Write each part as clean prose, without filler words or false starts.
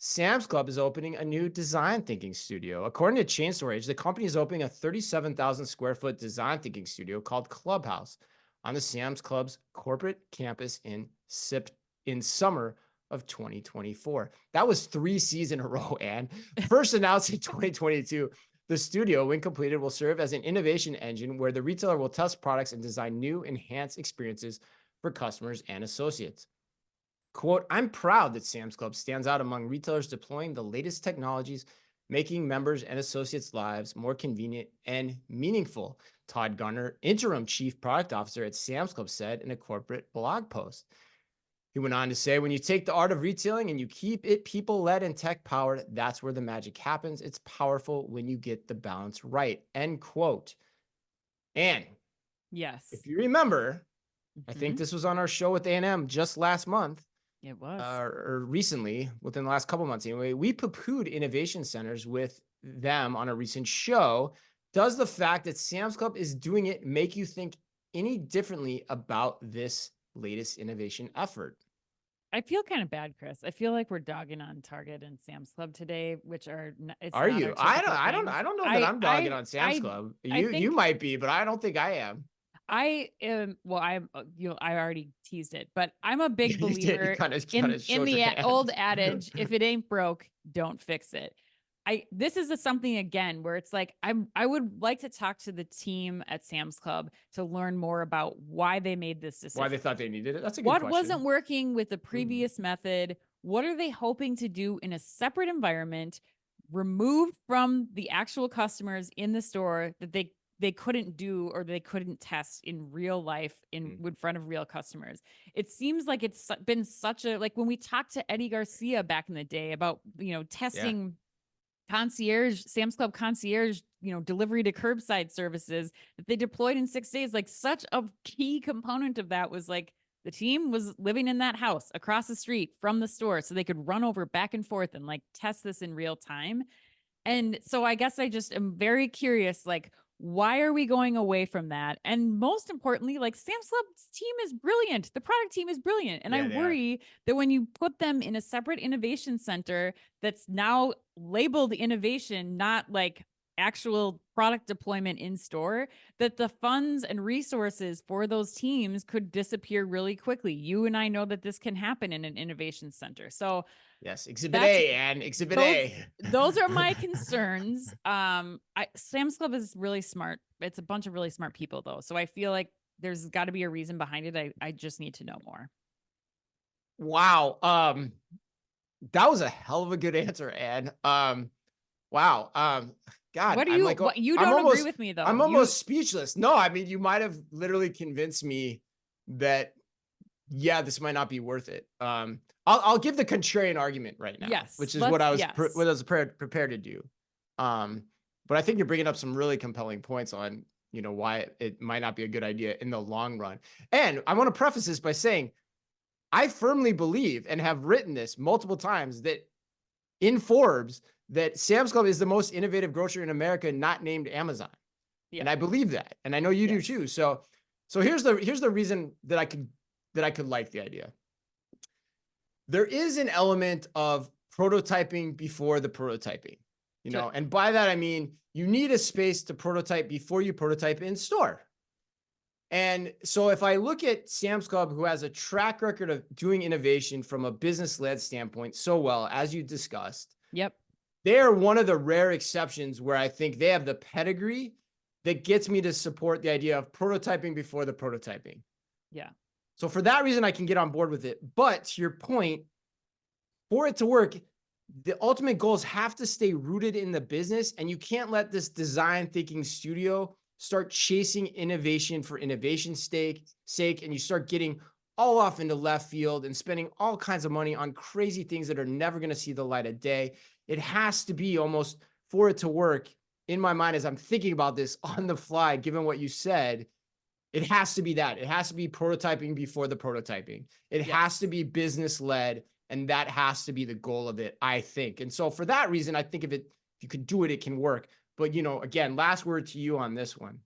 Sam's Club is opening a new design thinking studio. According to Chain Storage, the company is opening a 37,000 square foot design thinking studio called Clubhouse on the Sam's Club's corporate campus in summer of 2024. That was 3 Cs in a row, and first announced in 2022. The studio, when completed, will serve as an innovation engine where the retailer will test products and design new, enhanced experiences for customers and associates. Quote, I'm proud that Sam's Club stands out among retailers deploying the latest technologies, making members and associates' lives more convenient and meaningful. Todd Gunner, interim chief product officer at Sam's Club, said in a corporate blog post. He went on to say, when you take the art of retailing and you keep it people led and tech powered, that's where the magic happens. It's powerful when you get the balance right. End quote. And Yes. if you remember, I think this was on our show with A&M just last month. It was. Or recently, within the last couple months anyway, we poo-pooed innovation centers with them on a recent show. Does the fact that Sam's Club is doing it make you think any differently about this latest innovation effort? I feel kind of bad, Chris. I feel like we're dogging on Target and Sam's Club today, which are Are you? I don't know that I'm dogging on Sam's Club. You might be, but I don't think I am. I am, well, I'm, I already teased it, but I'm a big believer in the old adage, if it ain't broke, don't fix it. This is something again where it's like I would like to talk to the team at Sam's Club to learn more about why they made this decision. Why they thought they needed it. That's a good question. What wasn't working with the previous method? What are they hoping to do in a separate environment, removed from the actual customers in the store that they couldn't do or they couldn't test in real life in front of real customers? It seems like it's been such a, like when we talked to Eddie Garcia back in the day about, testing concierge, Sam's Club concierge, delivery to curbside services that they deployed in 6 days. Like such a key component of that was like the team was living in that house across the street from the store so they could run over back and forth and like test this in real time. And so I guess I just am very curious, like, why are we going away from that? And most importantly, like Sam's Club's team is brilliant. The product team is brilliant. And I worry that when you put them in a separate innovation center that's now labeled innovation, not like actual product deployment in store, that the funds and resources for those teams could disappear really quickly. You and I know that this can happen in an innovation center. So yes, Exhibit A and Exhibit A. Those are my concerns. Sam's Club is really smart. It's a bunch of really smart people though. So I feel like there's got to be a reason behind it. I just need to know more. Wow. That was a hell of a good answer, Ann. Wow. God, what do you, you don't agree with me though? I'm almost speechless. No, I mean, you might have literally convinced me that, yeah, this might not be worth it. I'll give the contrarian argument right now, which is what I was prepared to do. But I think you're bringing up some really compelling points on, why it might not be a good idea in the long run. And I want to preface this by saying, I firmly believe and have written this multiple times that in Forbes, that Sam's Club is the most innovative grocery in America, not named Amazon. Yeah. And I believe that. And I know you do too. So here's the reason that I could like the idea. There is an element of prototyping before the prototyping, and by that, I mean, you need a space to prototype before you prototype in store. And so if I look at Sam's Club, who has a track record of doing innovation from a business-led standpoint so well, as you discussed. Yep. They're one of the rare exceptions where I think they have the pedigree that gets me to support the idea of prototyping before the prototyping. Yeah. So for that reason, I can get on board with it. But to your point, for it to work, the ultimate goals have to stay rooted in the business, and you can't let this design thinking studio start chasing innovation for innovation's sake, and you start getting all off into left field and spending all kinds of money on crazy things that are never going to see the light of day. It has to be almost, for it to work, in my mind, as I'm thinking about this on the fly, given what you said, it has to be that. It has to be prototyping before the prototyping. It has to be business-led, and that has to be the goal of it, I think. And so for that reason, I think if you could do it, it can work. But, again, last word to you on this one.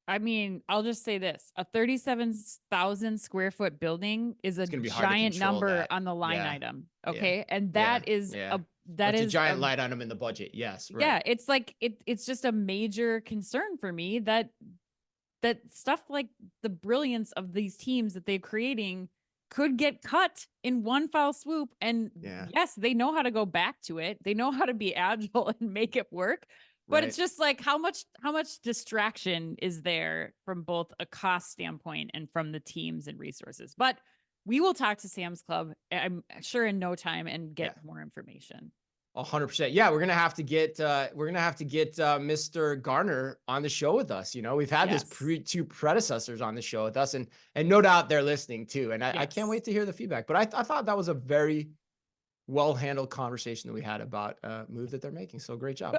I mean, I'll just say this. A 37,000 square foot building is a giant number on the line item. Okay. And that is That's a giant light item in the budget. Yes. Right. Yeah. It's like, it's just a major concern for me that stuff like the brilliance of these teams that they're creating could get cut in one foul swoop. And yes, they know how to go back to it. They know how to be agile and make it work. But it's just like, how much distraction is there from both a cost standpoint and from the teams and resources? But we will talk to Sam's Club, I'm sure, in no time and get more information. 100%. Yeah, we're gonna have to get Mr. Garner on the show with us. You know, we've had two predecessors on the show with us, and no doubt they're listening too. And I can't wait to hear the feedback. But I thought that was a very well handled conversation that we had about a move that they're making. So great job.